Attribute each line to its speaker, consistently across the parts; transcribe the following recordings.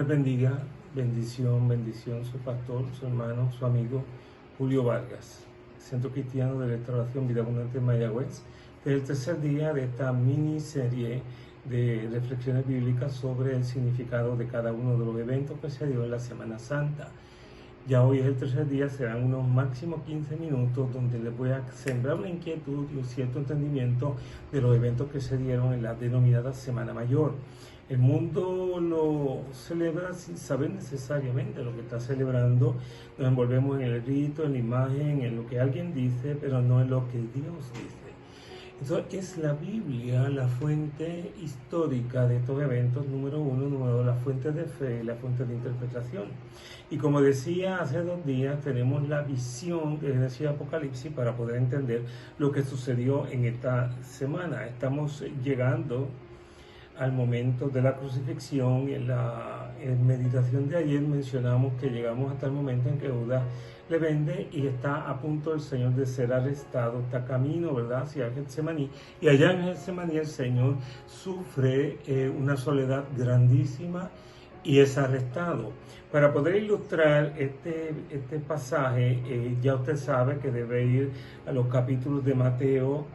Speaker 1: les bendiga, bendición, bendición, su pastor, su hermano, su amigo Julio Vargas, Centro Cristiano de Restauración Vida Abundante en Mayagüez. Este es el tercer día de esta miniserie de reflexiones bíblicas sobre el significado de cada uno de los eventos que se dio en la Semana Santa. Ya hoy es el tercer día, serán unos máximo 15 minutos donde les voy a sembrar una inquietud y un cierto entendimiento de los eventos que se dieron en la denominada Semana Mayor. El mundo lo celebra sin saber necesariamente lo que está celebrando. Nos envolvemos en el rito, en la imagen, en lo que alguien dice, pero no en lo que Dios dice. Entonces es la Biblia la fuente histórica de estos eventos, número uno, número dos, la fuente de fe y la fuente de interpretación. Y como decía hace 2 días, tenemos la visión de Génesis y Apocalipsis para poder entender lo que sucedió en esta semana. Estamos llegando al momento de la crucifixión. En meditación de ayer mencionamos que llegamos hasta el momento en que Judas le vende y está a punto el Señor de ser arrestado, está camino, ¿verdad?, hacia Getsemaní, y allá en Getsemaní el Señor sufre una soledad grandísima y es arrestado. Para poder ilustrar este pasaje, ya usted sabe que debe ir a los capítulos de Mateo,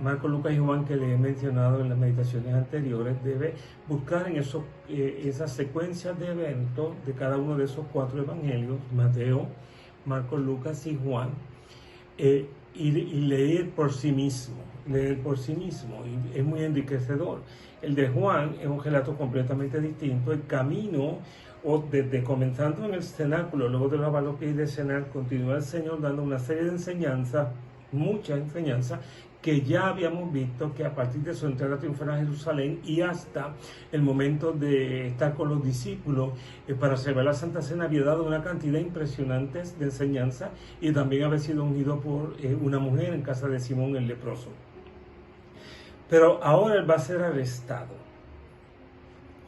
Speaker 1: Marcos, Lucas y Juan, que le he mencionado en las meditaciones anteriores. Debe buscar en esas secuencias de eventos de cada uno de esos 4 evangelios, Mateo, Marcos, Lucas y Juan, y leer por sí mismo, y es muy enriquecedor. El de Juan es un relato completamente distinto. El camino, o desde comenzando en el cenáculo, luego de la Avaloquía y de cenar, continúa el Señor dando una serie de enseñanzas, muchas enseñanzas, que ya habíamos visto que a partir de su entrega triunfal a Jerusalén y hasta el momento de estar con los discípulos para celebrar la Santa Cena, había dado una cantidad impresionante de enseñanza, y también había sido ungido por una mujer en casa de Simón el leproso. Pero ahora él va a ser arrestado.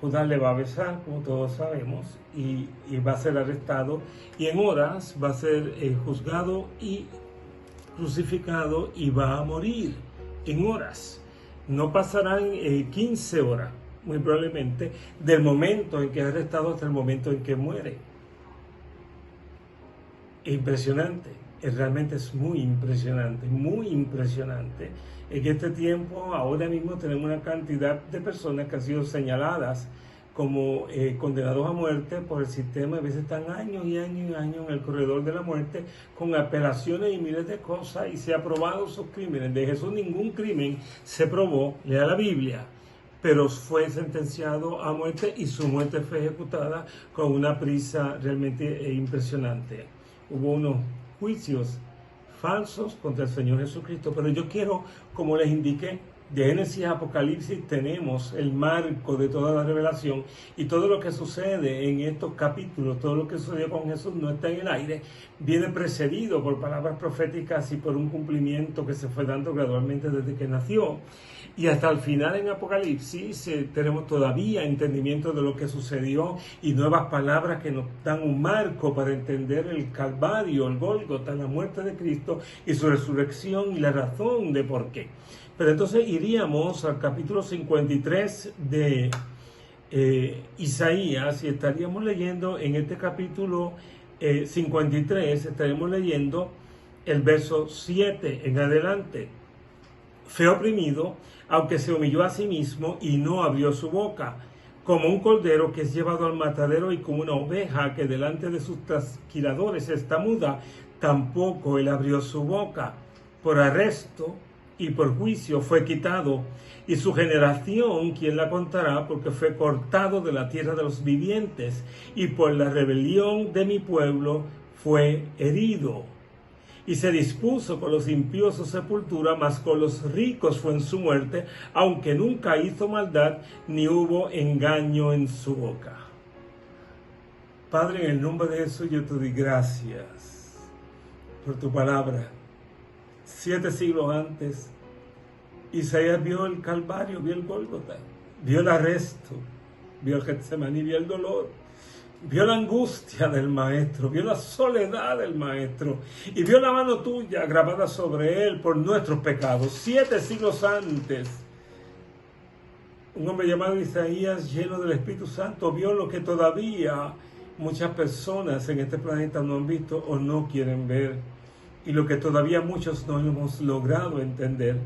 Speaker 1: Judas le va a besar, como todos sabemos, y va a ser arrestado, y en horas va a ser juzgado y crucificado, y va a morir en horas. No pasarán 15 horas, muy probablemente, del momento en que es arrestado hasta el momento en que muere. Impresionante, realmente es muy impresionante, En este tiempo, ahora mismo, tenemos una cantidad de personas que han sido señaladas como condenados a muerte por el sistema. A veces están años y años y años en el corredor de la muerte con apelaciones y miles de cosas, y se ha probado sus crímenes. De Jesús ningún crimen se probó, lea la Biblia, pero fue sentenciado a muerte, y su muerte fue ejecutada con una prisa realmente impresionante. Hubo unos juicios falsos contra el Señor Jesucristo, pero yo quiero, como les indiqué, de Génesis a Apocalipsis tenemos el marco de toda la revelación, y todo lo que sucede en estos capítulos, todo lo que sucedió con Jesús, no está en el aire, viene precedido por palabras proféticas y por un cumplimiento que se fue dando gradualmente desde que nació. Y hasta el final en Apocalipsis tenemos todavía entendimiento de lo que sucedió y nuevas palabras que nos dan un marco para entender el Calvario, el Gólgota, la muerte de Cristo y su resurrección y la razón de por qué. Pero entonces iríamos al capítulo 53 de Isaías, y estaríamos leyendo en este capítulo 53, estaremos leyendo el verso 7 en adelante. Fue oprimido, aunque se humilló a sí mismo y no abrió su boca, como un cordero que es llevado al matadero, y como una oveja que delante de sus trasquiladores está muda, tampoco él abrió su boca. Por arresto y por juicio fue quitado, y su generación, ¿quién la contará? Porque fue cortado de la tierra de los vivientes, y por la rebelión de mi pueblo fue herido. Y se dispuso con los impíos su sepultura, mas con los ricos fue en su muerte, aunque nunca hizo maldad, ni hubo engaño en su boca. Padre, en el nombre de Jesús, yo te doy gracias por tu palabra. 7 siglos antes, Isaías vio el Calvario, vio el Gólgota, vio el arresto, vio el Getsemaní, vio el dolor, vio la angustia del Maestro, vio la soledad del Maestro, y vio la mano tuya grabada sobre él por nuestros pecados. 7 siglos antes, un hombre llamado Isaías, lleno del Espíritu Santo, vio lo que todavía muchas personas en este planeta no han visto o no quieren ver, y lo que todavía muchos no hemos logrado entender.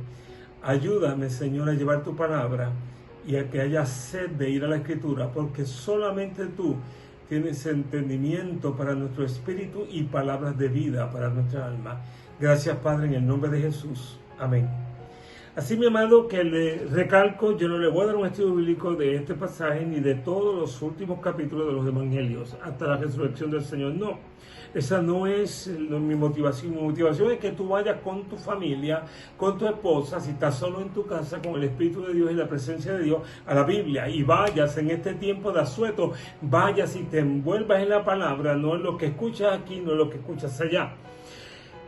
Speaker 1: Ayúdame, Señor, a llevar tu palabra y a que haya sed de ir a la Escritura, porque solamente tú tienes entendimiento para nuestro espíritu y palabras de vida para nuestra alma. Gracias, Padre, en el nombre de Jesús. Amén. Así, mi amado, que le recalco, yo no le voy a dar un estudio bíblico de este pasaje ni de todos los últimos capítulos de los evangelios hasta la resurrección del Señor. No, esa no es mi motivación. Mi motivación es que tú vayas con tu familia, con tu esposa, si estás solo en tu casa, con el Espíritu de Dios y la presencia de Dios, a la Biblia, y vayas en este tiempo de asueto, vayas y te envuelvas en la palabra, no en lo que escuchas aquí, no en lo que escuchas allá.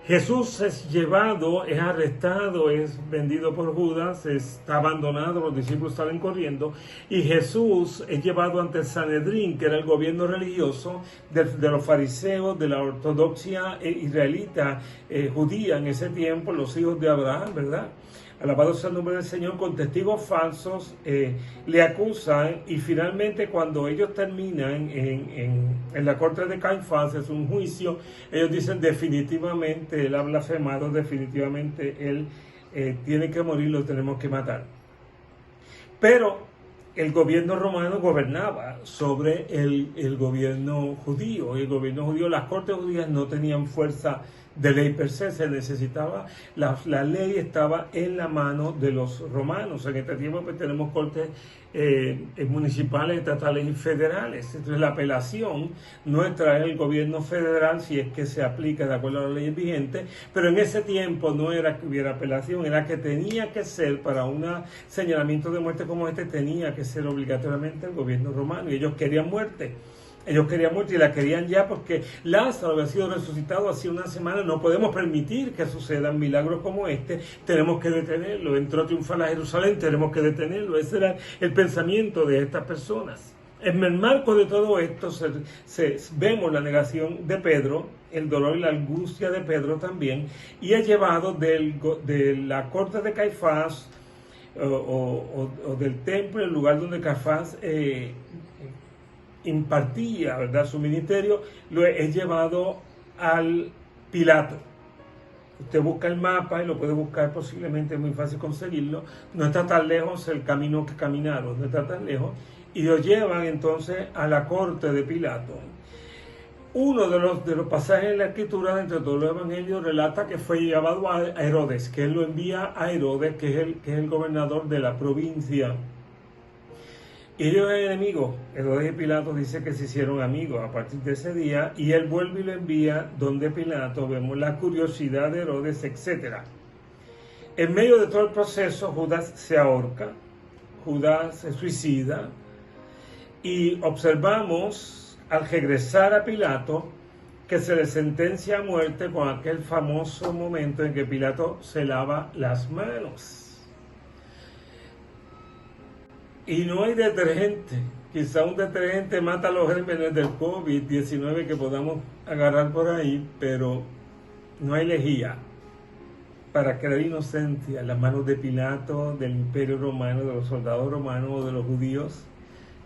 Speaker 1: Jesús es llevado, es arrestado, es vendido por Judas, está abandonado, los discípulos salen corriendo, y Jesús es llevado ante el Sanedrín, que era el gobierno religioso de los fariseos, de la ortodoxia israelita, judía en ese tiempo, los hijos de Abraham, ¿verdad? Alabado sea el nombre del Señor. Con testigos falsos le acusan, y finalmente cuando ellos terminan en la corte de Caifás, es un juicio, ellos dicen definitivamente él ha blasfemado, definitivamente él tiene que morir, lo tenemos que matar. Pero el gobierno romano gobernaba sobre el gobierno judío. El gobierno judío, las cortes judías no tenían fuerza de ley per se, se necesitaba, la ley estaba en la mano de los romanos. En este tiempo pues, tenemos cortes municipales, estatales y federales. Entonces la apelación nuestra es el gobierno federal, si es que se aplica de acuerdo a las leyes vigentes, pero en ese tiempo no era que hubiera apelación, era que tenía que ser, para un señalamiento de muerte como este, tenía que ser obligatoriamente el gobierno romano, y ellos querían muerte. Ellos querían muerte y la querían ya, porque Lázaro había sido resucitado hace una semana. No podemos permitir que sucedan milagros como este. Tenemos que detenerlo. Entró triunfal a Jerusalén, tenemos que detenerlo. Ese era el pensamiento de estas personas. En el marco de todo esto vemos la negación de Pedro, el dolor y la angustia de Pedro también, y es llevado de la corte de Caifás o del templo, el lugar donde Caifás impartía, ¿verdad?, su ministerio, lo es llevado al Pilato. Usted busca el mapa y lo puede buscar, posiblemente es muy fácil conseguirlo, no está tan lejos el camino que caminaron, no está tan lejos, y lo llevan entonces a la corte de Pilato. Uno de los pasajes de la Escritura, entre todos los evangelios, relata que fue llevado a Herodes, que él lo envía a Herodes, que es el gobernador de la provincia. Y ellos eran enemigos. Herodes y Pilato dice que se hicieron amigos a partir de ese día, y él vuelve y lo envía donde Pilato. Vemos la curiosidad de Herodes, etc. En medio de todo el proceso, Judas se ahorca, Judas se suicida, y observamos al regresar a Pilato que se le sentencia a muerte con aquel famoso momento en que Pilato se lava las manos. Y no hay detergente. Quizá un detergente mata los gérmenes del COVID-19 que podamos agarrar por ahí, pero no hay lejía para crear inocencia en las manos de Pilato, del Imperio Romano, de los soldados romanos o de los judíos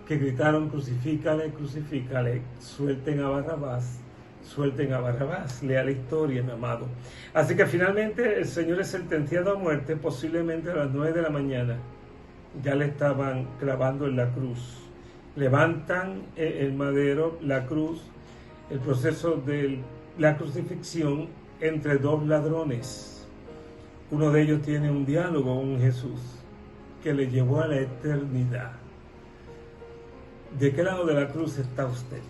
Speaker 1: que gritaron: crucifícale, crucifícale, suelten a Barrabás, suelten a Barrabás. Lea la historia, mi amado. Así que finalmente el Señor es sentenciado a muerte, posiblemente a las 9 de la mañana. Ya le estaban clavando en la cruz. Levantan el madero, la cruz, el proceso de la crucifixión entre dos ladrones. Uno de ellos tiene un diálogo con Jesús que le llevó a la eternidad. ¿De qué lado de la cruz está usted?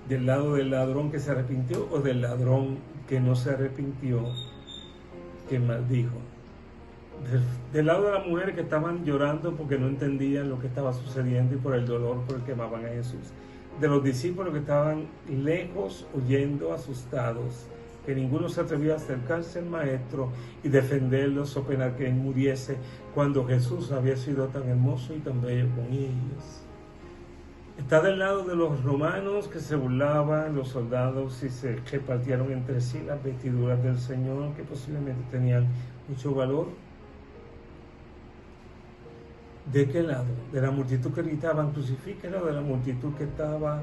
Speaker 1: ¿Del lado del ladrón que se arrepintió o del ladrón que no se arrepintió, que maldijo? Del lado de las mujeres que estaban llorando porque no entendían lo que estaba sucediendo y por el dolor por el que amaban a Jesús. De los discípulos que estaban lejos, huyendo, asustados, que ninguno se atrevía a acercarse al maestro y defenderlo, o pena que él muriese, cuando Jesús había sido tan hermoso y tan bello con ellos. Está del lado de los romanos que se burlaban, los soldados, y se repartieron entre sí las vestiduras del Señor, que posiblemente tenían mucho valor. ¿De qué lado? ¿De la multitud que gritaban crucifíquelo o de la multitud que estaba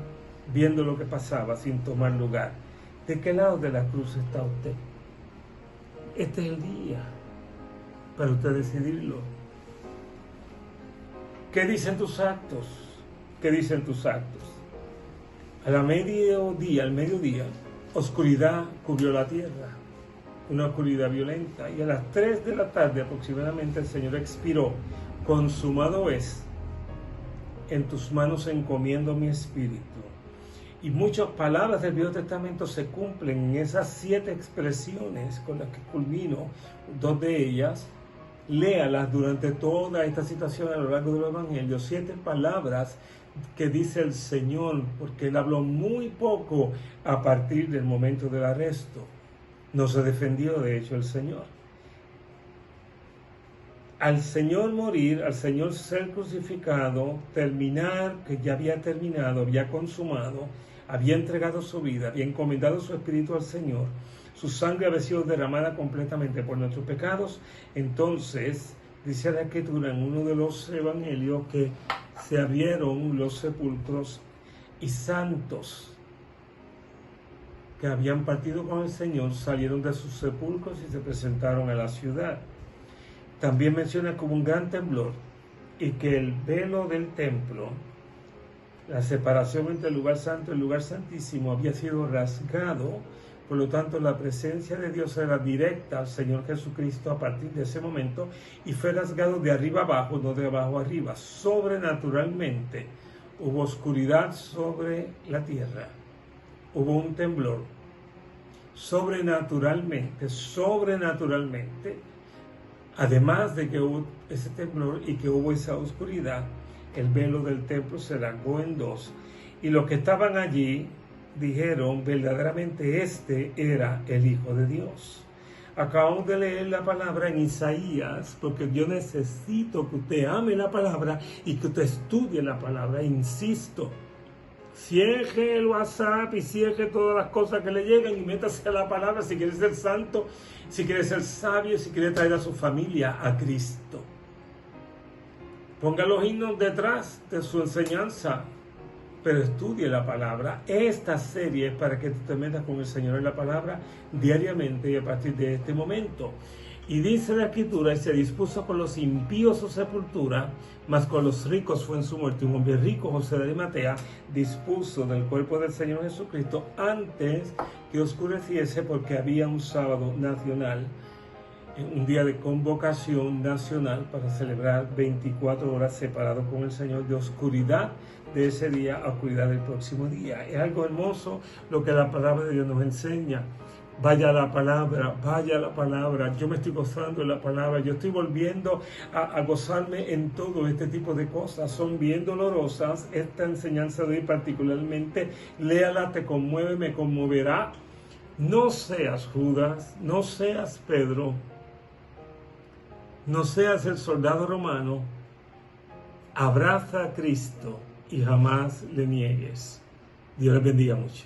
Speaker 1: viendo lo que pasaba sin tomar lugar? ¿De qué lado de la cruz está usted? Este es el día para usted decidirlo. ¿Qué dicen tus actos? ¿Qué dicen tus actos? Al mediodía, oscuridad cubrió la tierra, una oscuridad violenta, y a las 3 de la tarde aproximadamente el Señor expiró. Consumado es, en tus manos encomiendo mi espíritu. Y muchas palabras del Viejo Testamento se cumplen en esas 7 expresiones con las que culmino, 2 de ellas. Léalas durante toda esta situación a lo largo del Evangelio, 7 palabras que dice el Señor, porque Él habló muy poco a partir del momento del arresto. No se defendió, de hecho, el Señor. Al Señor morir, al Señor ser crucificado, terminar, que ya había terminado, había consumado, había entregado su vida, había encomendado su espíritu al Señor, su sangre había sido derramada completamente por nuestros pecados. Entonces, dice la Escritura en uno de los evangelios que se abrieron los sepulcros y santos que habían partido con el Señor salieron de sus sepulcros y se presentaron a la ciudad. También menciona como un gran temblor y que el velo del templo, la separación entre el lugar santo y el lugar santísimo, había sido rasgado. Por lo tanto, la presencia de Dios era directa al Señor Jesucristo a partir de ese momento y fue rasgado de arriba abajo, no de abajo arriba. Sobrenaturalmente hubo oscuridad sobre la tierra, hubo un temblor. Sobrenaturalmente, además de que hubo ese temblor y que hubo esa oscuridad, el velo del templo se rasgó en 2 y los que estaban allí dijeron, verdaderamente este era el Hijo de Dios. Acabamos de leer la palabra en Isaías, porque yo necesito que usted ame la palabra y que usted estudie la palabra. Insisto, cierre el WhatsApp y cierre todas las cosas que le llegan y métase a la palabra si quiere ser santo, si quiere ser sabio, si quiere traer a su familia a Cristo. Ponga los himnos detrás de su enseñanza, pero estudie la palabra. Esta serie es para que tú te metas con el Señor en la palabra diariamente y a partir de este momento. Y dice la Escritura, y se dispuso con los impíos su sepultura, mas con los ricos fue en su muerte. Un hombre rico, José de Arimatea, dispuso del cuerpo del Señor Jesucristo antes que oscureciese, porque había un sábado nacional, un día de convocación nacional para celebrar 24 horas separados con el Señor, de oscuridad de ese día a oscuridad del próximo día. Es algo hermoso lo que la palabra de Dios nos enseña. Vaya a la palabra, vaya a la palabra. Yo me estoy gozando en la palabra, yo estoy volviendo a gozarme en todo este tipo de cosas. Son bien dolorosas esta enseñanza de hoy particularmente. Léala, te conmueve, me conmoverá. No seas Judas, no seas Pedro, no seas el soldado romano. Abraza a Cristo y jamás le niegues. Dios les bendiga mucho.